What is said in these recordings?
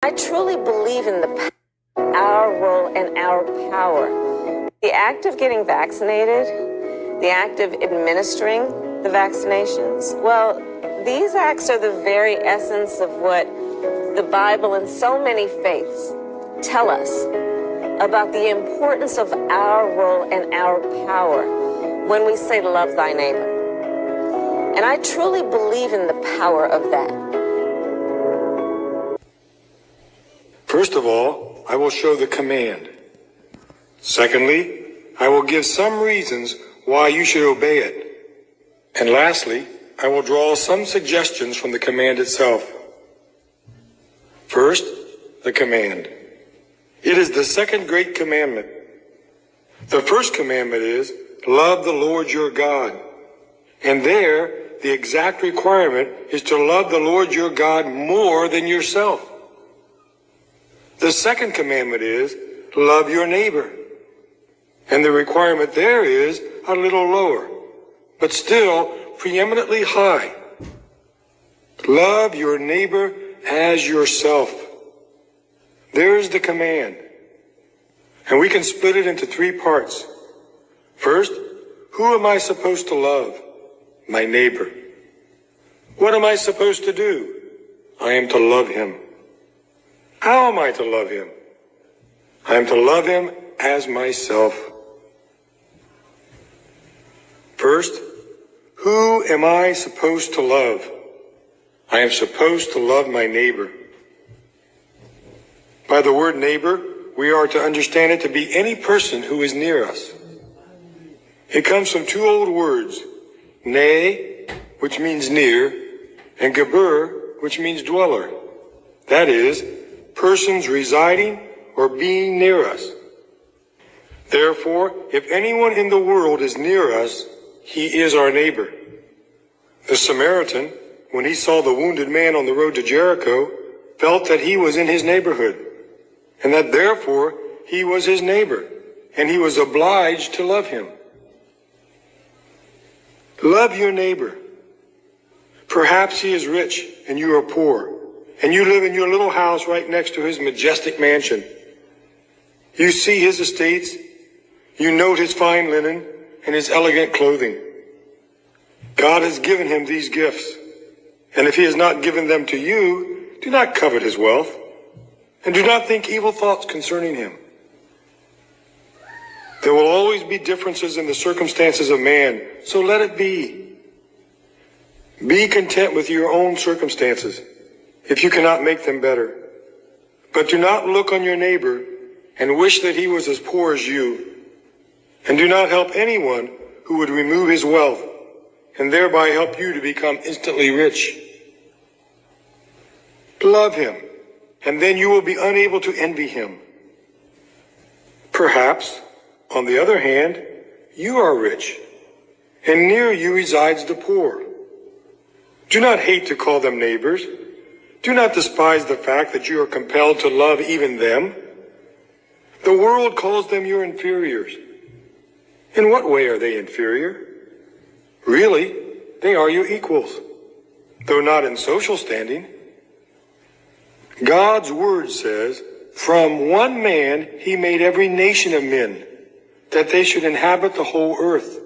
I truly believe in our role and our power. The act of getting vaccinated, the act of administering the vaccinations, well, these acts are the very essence of what the Bible and so many faiths tell us about the importance of our role and our power when we say love thy neighbor. And I truly believe in the power of that. First of all, I will show the command. Secondly, I will give some reasons why you should obey it. And lastly, I will draw some suggestions from the command itself. First, the command. It is the second great commandment. The first commandment is, love the Lord your God. And there, the exact requirement is to love the Lord your God more than yourself. The second commandment is, love your neighbor. And the requirement there is a little lower, but still preeminently high. Love your neighbor as yourself. There's the command. And we can split it into three parts. First, who am I supposed to love? My neighbor. What am I supposed to do? I am to love him. How am I to love him? I am to love him as myself. First, who am I supposed to love? I am supposed to love my neighbor. By the word neighbor, we are to understand it to be any person who is near us. It comes from two old words, ne, which means near, and geber, which means dweller. That is, persons residing or being near us. Therefore, if anyone in the world is near us, he is our neighbor. The Samaritan, when he saw the wounded man on the road to Jericho, felt that he was in his neighborhood, and that therefore he was his neighbor, and he was obliged to love him. Love your neighbor. Perhaps he is rich and you are poor, and you live in your little house right next to his majestic mansion. You see his estates, you note his fine linen and his elegant clothing. God has given him these gifts, and if he has not given them to you, do not covet his wealth, and do not think evil thoughts concerning him. There will always be differences in the circumstances of man, so let it be. Be content with your own circumstances, if you cannot make them better. But do not look on your neighbor and wish that he was as poor as you, and do not help anyone who would remove his wealth and thereby help you to become instantly rich. Love him, and then you will be unable to envy him. Perhaps, on the other hand, you are rich, and near you resides the poor. Do not hate to call them neighbors. Do not despise the fact that you are compelled to love even them. The world calls them your inferiors. In what way are they inferior? Really, they are your equals, though not in social standing. God's word says, from one man he made every nation of men, that they should inhabit the whole earth.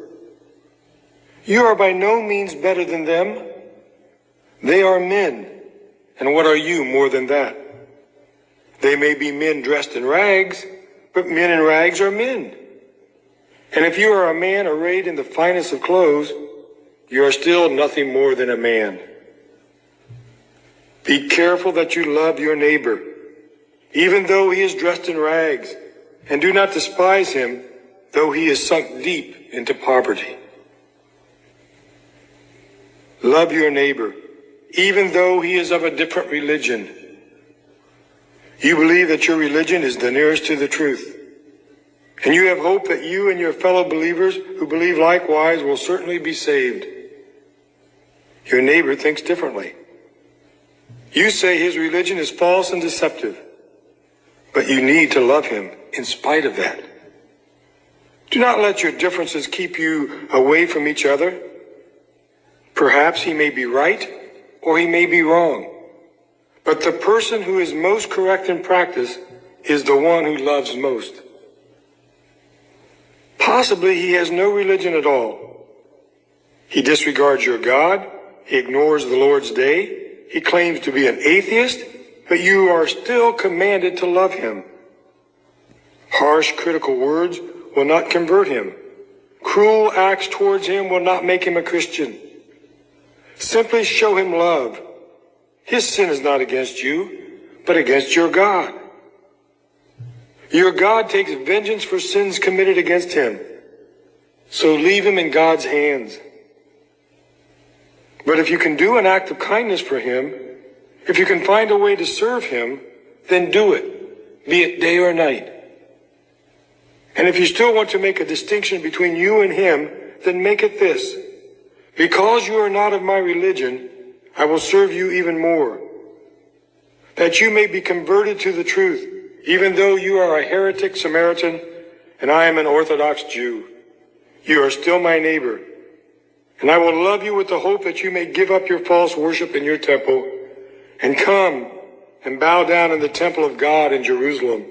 You are by no means better than them. They are men, and what are you more than that? They may be men dressed in rags, but men in rags are men. And if you are a man arrayed in the finest of clothes, you are still nothing more than a man. Be careful that you love your neighbor, even though he is dressed in rags, and do not despise him, though he is sunk deep into poverty. Love your neighbor, even though he is of a different religion. You believe that your religion is the nearest to the truth, and you have hope that you and your fellow believers who believe likewise will certainly be saved. Your neighbor thinks differently. You say his religion is false and deceptive, but you need to love him in spite of that. Do not let your differences keep you away from each other. Perhaps he may be right or he may be wrong, But the person who is most correct in practice is the one who loves most. Possibly he has no religion at all. He disregards your God. He ignores the Lord's day. He claims to be an atheist, but you are still commanded to love him. Harsh, critical words will not convert him. Cruel acts towards him will not make him a Christian. Simply show him love. His sin is not against you, but against your God. Your God takes vengeance for sins committed against him. So leave him in God's hands. But if you can do an act of kindness for him, if you can find a way to serve him, then do it, be it day or night. And if you still want to make a distinction between you and him, then make it this. Because you are not of my religion, I will serve you even more, that you may be converted to the truth, even though you are a heretic Samaritan and I am an Orthodox Jew. You are still my neighbor, and I will love you with the hope that you may give up your false worship in your temple and come and bow down in the temple of God in Jerusalem.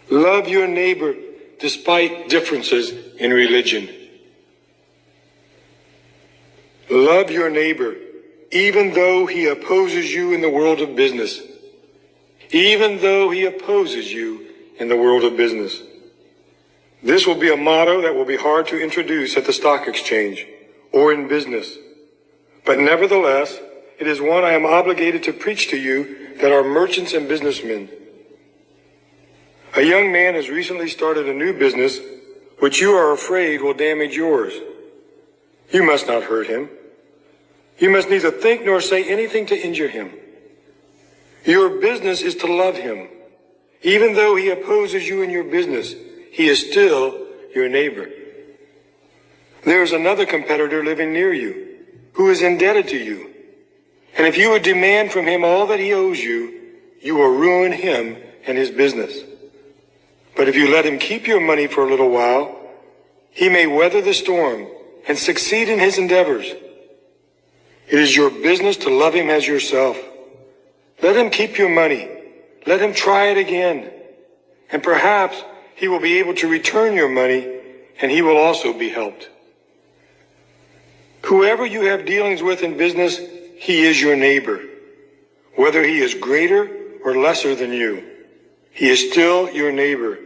Love your neighbor despite differences in religion. Love your neighbor even though he opposes you in the world of business. Even though he opposes you in the world of business. This will be a motto that will be hard to introduce at the stock exchange or in business. But nevertheless, it is one I am obligated to preach to you that are merchants and businessmen. A young man has recently started a new business which you are afraid will damage yours. You must not hurt him. You must neither think nor say anything to injure him. Your business is to love him. Even though he opposes you in your business, he is still your neighbor. There is another competitor living near you who is indebted to you. And if you would demand from him all that he owes you, you will ruin him and his business. But if you let him keep your money for a little while, he may weather the storm and succeed in his endeavors. It is your business to love him as yourself. Let him keep your money. Let him try it again. And perhaps he will be able to return your money, and he will also be helped. Whoever you have dealings with in business, he is your neighbor. Whether he is greater or lesser than you, he is still your neighbor.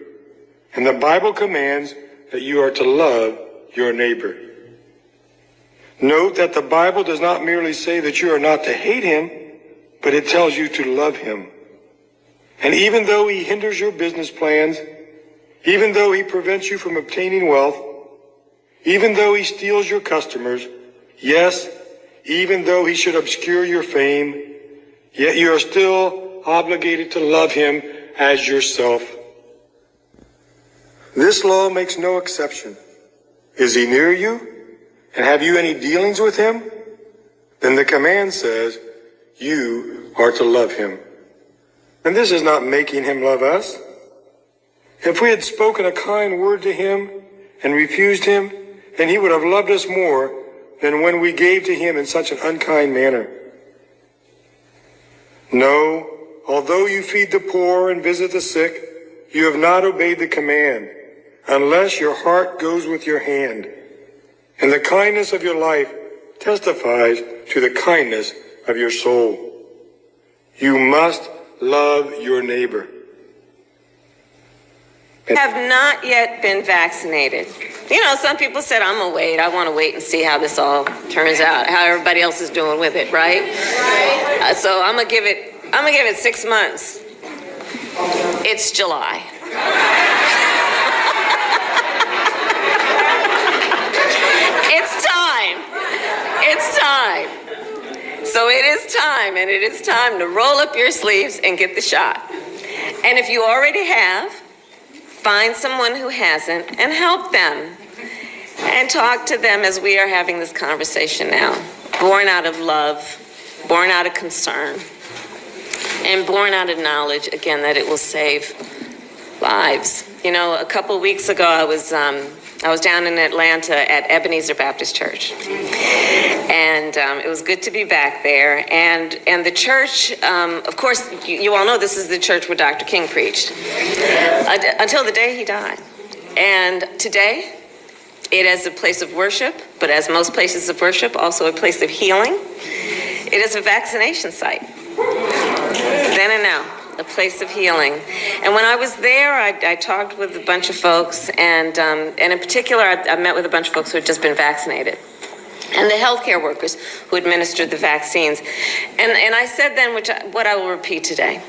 And the Bible commands that you are to love your neighbor. Note that the Bible does not merely say that you are not to hate him, but it tells you to love him. And even though he hinders your business plans, even though he prevents you from obtaining wealth, even though he steals your customers, yes, even though he should obscure your fame, yet you are still obligated to love him as yourself. This law makes no exception. Is he near you? And have you any dealings with him? Then the command says, you are to love him. And this is not making him love us. If we had spoken a kind word to him and refused him, then he would have loved us more than when we gave to him in such an unkind manner. No, although you feed the poor and visit the sick, you have not obeyed the command, unless your heart goes with your hand. And the kindness of your life testifies to the kindness of your soul. You must love your neighbor. Have not yet been vaccinated. You know, some people said, I want to wait and see how this all turns out, how everybody else is doing with it, right? So I'm gonna give it 6 months. It's July. It's time. So it is time, and it is time to roll up your sleeves and get the shot. And if you already have, find someone who hasn't and help them. And talk to them as we are having this conversation now. Born out of love, born out of concern, and born out of knowledge, again, that it will save lives. You know, a couple weeks ago, I was I was down in Atlanta at Ebenezer Baptist Church, and it was good to be back there. And the church, of course, you all know this is the church where Dr. King preached until the day he died. And today, it is a place of worship, but as most places of worship, also a place of healing. It is a vaccination site. Then and now, a place of healing. And when I was there, I talked with a bunch of folks, and in particular, I met with a bunch of folks who had just been vaccinated, and the healthcare workers who administered the vaccines. And I said then, what I will repeat today,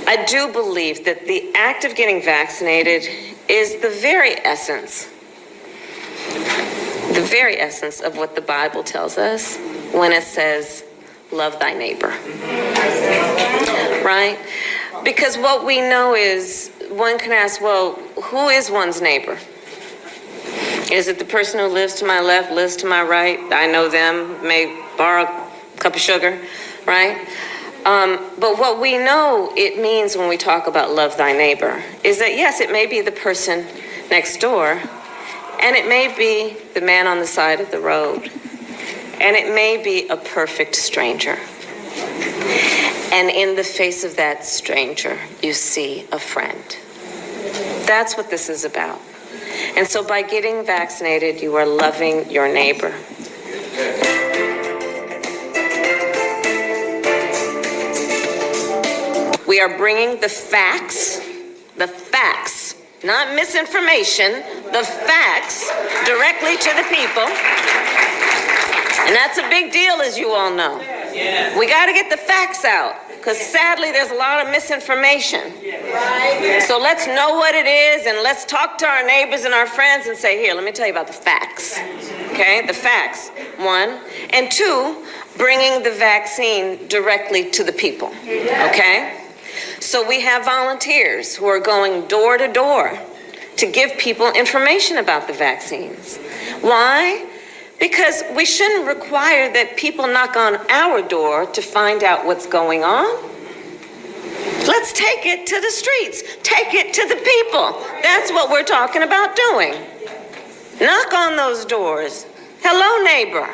I do believe that the act of getting vaccinated is the very essence of what the Bible tells us when it says, love thy neighbor. Right? Because what we know is, one can ask, well, who is one's neighbor? Is it the person who lives to my left, lives to my right? I know them, may borrow a cup of sugar, right? But what we know it means when we talk about love thy neighbor is that, yes, it may be the person next door, and it may be the man on the side of the road, and it may be a perfect stranger. And in the face of that stranger, you see a friend. That's what this is about. And so by getting vaccinated, you are loving your neighbor. We are bringing the facts, not misinformation, the facts directly to the people. And that's a big deal, as you all know. We got to get the facts out, because sadly there's a lot of misinformation. So let's know what it is, and let's talk to our neighbors and our friends and say, here, let me tell you about the facts. Okay, the facts, one. And two, bringing the vaccine directly to the people. Okay? So we have volunteers who are going door to door to give people information about the vaccines. Why? Because we shouldn't require that people knock on our door to find out what's going on. Let's take it to the streets. Take it to the people. That's what we're talking about doing. Knock on those doors. Hello, neighbor.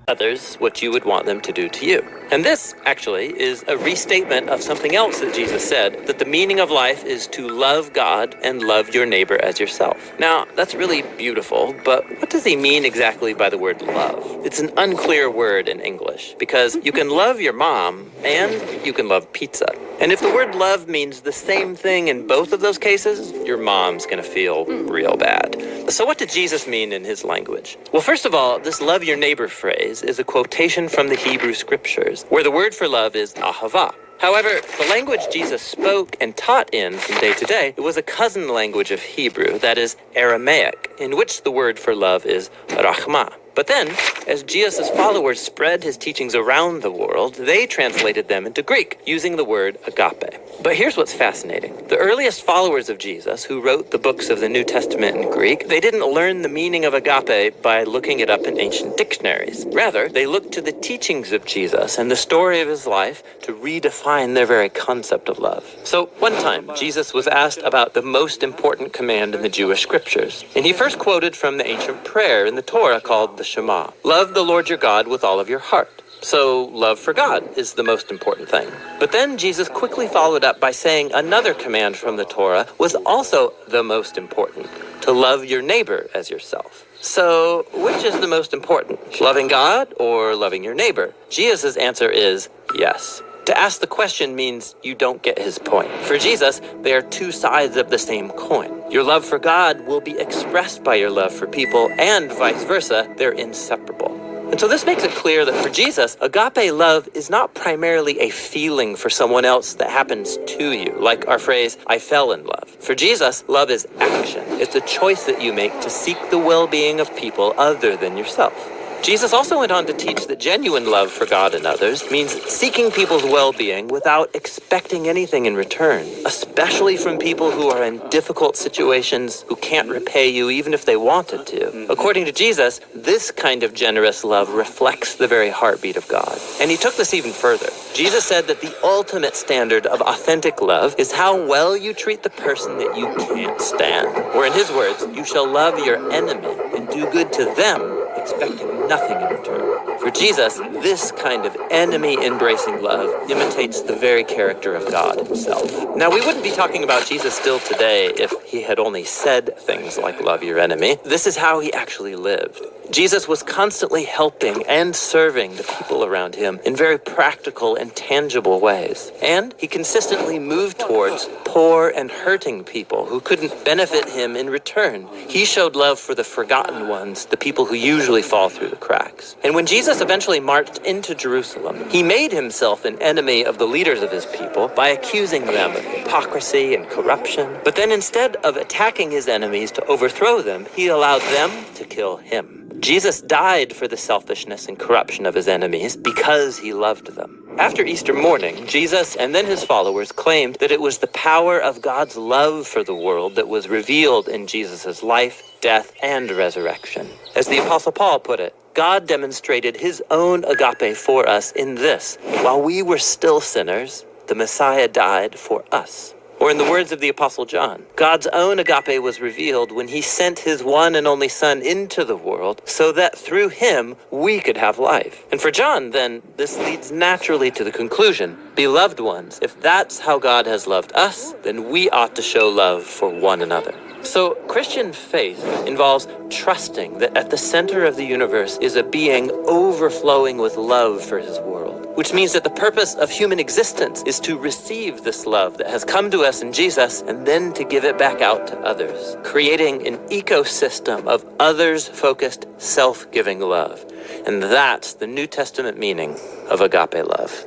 Others what you would want them to do to you. And this, actually, is a restatement of something else that Jesus said, that the meaning of life is to love God and love your neighbor as yourself. Now, that's really beautiful, but what does he mean exactly by the word love? It's an unclear word in English, because you can love your mom and you can love pizza. And if the word love means the same thing in both of those cases, your mom's going to feel real bad. So what did Jesus mean in his language? Well, first of all, this love your neighbor phrase is a quotation from the Hebrew scriptures, where the word for love is ahava. However, the language Jesus spoke and taught in from day to day, it was a cousin language of Hebrew, that is Aramaic, in which the word for love is rachma. But then, as Jesus' followers spread his teachings around the world, they translated them into Greek, using the word agape. But here's what's fascinating. The earliest followers of Jesus, who wrote the books of the New Testament in Greek, they didn't learn the meaning of agape by looking it up in ancient dictionaries. Rather, they looked to the teachings of Jesus and the story of his life to redefine their very concept of love. So, one time, Jesus was asked about the most important command in the Jewish scriptures, and he first quoted from the ancient prayer in the Torah called the Shema. Love the Lord your God with all of your heart. So love for God is the most important thing. But then Jesus quickly followed up by saying another command from the Torah was also the most important, to love your neighbor as yourself. So which is the most important, loving God or loving your neighbor? Jesus' answer is yes. To ask the question means you don't get his point. For Jesus, they are two sides of the same coin. Your love for God will be expressed by your love for people, and vice versa. They're inseparable. And so this makes it clear that for Jesus, agape love is not primarily a feeling for someone else that happens to you, like our phrase, I fell in love. For Jesus, love is action. It's a choice that you make to seek the well-being of people other than yourself. Jesus also went on to teach that genuine love for God and others means seeking people's well-being without expecting anything in return, especially from people who are in difficult situations, who can't repay you even if they wanted to. According to Jesus, this kind of generous love reflects the very heartbeat of God. And he took this even further. Jesus said that the ultimate standard of authentic love is how well you treat the person that you can't stand. Or in his words, you shall love your enemy and do good to them, expecting nothing in return. For Jesus, this kind of enemy-embracing love imitates the very character of God himself. Now, we wouldn't be talking about Jesus still today if he had only said things like love your enemy. This is how he actually lived. Jesus was constantly helping and serving the people around him in very practical and tangible ways. And he consistently moved towards poor and hurting people who couldn't benefit him in return. He showed love for the forgotten ones, the people who usually fall through the cracks. And when Jesus eventually marched into Jerusalem, he made himself an enemy of the leaders of his people by accusing them of hypocrisy and corruption. But then instead of attacking his enemies to overthrow them, he allowed them to kill him. Jesus died for the selfishness and corruption of his enemies because he loved them. After Easter morning, Jesus and then his followers claimed that it was the power of God's love for the world that was revealed in Jesus' life, death, and resurrection. As the Apostle Paul put it, God demonstrated his own agape for us in this: while we were still sinners, the Messiah died for us. Or in the words of the Apostle John, God's own agape was revealed when he sent his one and only Son into the world so that through him we could have life. And for John, then, this leads naturally to the conclusion, beloved ones, if that's how God has loved us, then we ought to show love for one another. So Christian faith involves trusting that at the center of the universe is a being overflowing with love for his world, which means that the purpose of human existence is to receive this love that has come to us in Jesus and then to give it back out to others, creating an ecosystem of others-focused, self-giving love. And that's the New Testament meaning of agape love.